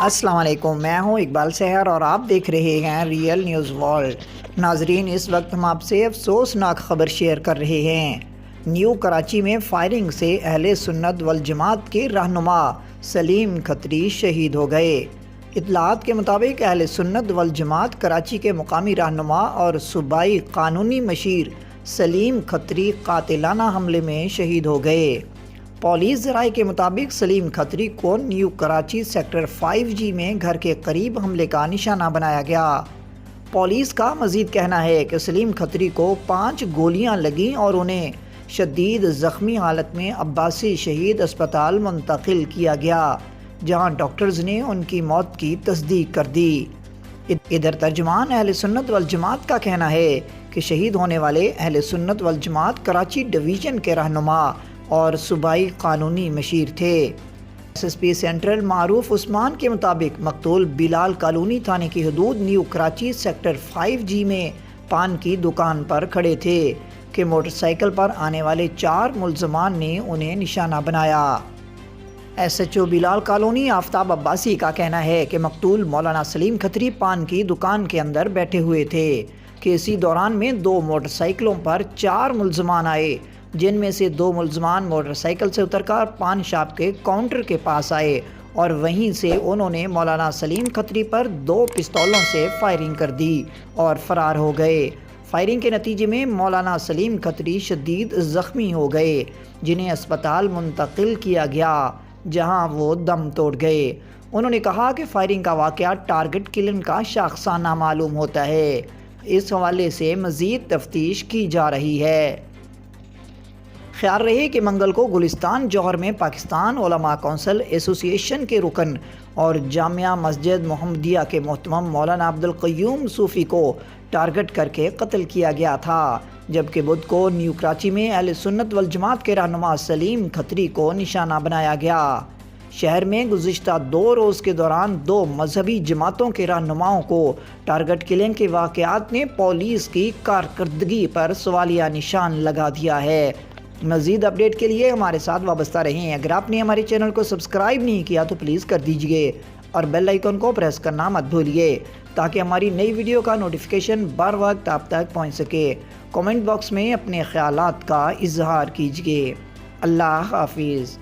السلام علیکم، میں ہوں اقبال سحر اور آپ دیکھ رہے ہیں ریئل نیوز ورلڈ۔ ناظرین، اس وقت ہم آپ سے افسوسناک خبر شیئر کر رہے ہیں۔ نیو کراچی میں فائرنگ سے اہل سنت والجماعت کے رہنما سلیم کھتری شہید ہو گئے۔ اطلاعات کے مطابق اہل سنت والجماعت کراچی کے مقامی رہنما اور صوبائی قانونی مشیر سلیم کھتری قاتلانہ حملے میں شہید ہو گئے۔ پولیس ذرائع کے مطابق سلیم کھتری کو نیو کراچی سیکٹر 5G میں گھر کے قریب حملے کا نشانہ بنایا گیا۔ پولیس کا مزید کہنا ہے کہ سلیم کھتری کو 5 گولیاں لگیں اور انہیں شدید زخمی حالت میں عباسی شہید اسپتال منتقل کیا گیا، جہاں ڈاکٹرز نے ان کی موت کی تصدیق کر دی۔ ادھر ترجمان اہل سنت والجماعت کا کہنا ہے کہ شہید ہونے والے اہل سنت والجماعت کراچی ڈویژن کے رہنما اور صوبائی قانونی مشیر تھے۔ SSP سینٹرل معروف عثمان کے مطابق مقتول بلال کالونی تھانے کی حدود نیو کراچی سیکٹر 5G میں پان کی دکان پر کھڑے تھے کہ موٹر سائیکل پر آنے والے 4 ملزمان نے انہیں نشانہ بنایا۔ SHO بلال کالونی آفتاب عباسی کا کہنا ہے کہ مقتول مولانا سلیم کھتری پان کی دکان کے اندر بیٹھے ہوئے تھے کہ اسی دوران میں 2 موٹر سائیکلوں پر 4 ملزمان آئے، جن میں سے 2 ملزمان موٹر سائیکل سے اتر کر پان شاپ کے کاؤنٹر کے پاس آئے اور وہیں سے انہوں نے مولانا سلیم کھتری پر 2 پستولوں سے فائرنگ کر دی اور فرار ہو گئے۔ فائرنگ کے نتیجے میں مولانا سلیم کھتری شدید زخمی ہو گئے، جنہیں اسپتال منتقل کیا گیا، جہاں وہ دم توڑ گئے۔ انہوں نے کہا کہ فائرنگ کا واقعہ ٹارگٹ کلنگ کا شاخسانہ معلوم ہوتا ہے۔ اس حوالے سے مزید تفتیش کی جا رہی ہے۔ خیال رہے کہ منگل کو گلستان جوہر میں پاکستان علماء کونسل ایسوسی ایشن کے رکن اور جامعہ مسجد محمدیہ کے محترم مولانا عبدالقیوم صوفی کو ٹارگٹ کر کے قتل کیا گیا تھا، جبکہ بدھ کو نیو کراچی میں اہل سنت والجماعت کے رہنما سلیم کھتری کو نشانہ بنایا گیا۔ شہر میں گزشتہ 2 روز کے دوران 2 مذہبی جماعتوں کے رہنماؤں کو ٹارگٹ کلنگ کے واقعات نے پولیس کی کارکردگی پر سوالیہ نشان لگا دیا ہے۔ مزید اپڈیٹ کے لیے ہمارے ساتھ وابستہ رہیں۔ اگر آپ نے ہمارے چینل کو سبسکرائب نہیں کیا تو پلیز کر دیجئے اور بیل آئیکن کو پریس کرنا مت بھولیے تاکہ ہماری نئی ویڈیو کا نوٹیفیکیشن بر وقت آپ تک پہنچ سکے۔ کامنٹ باکس میں اپنے خیالات کا اظہار کیجئے۔ اللہ حافظ۔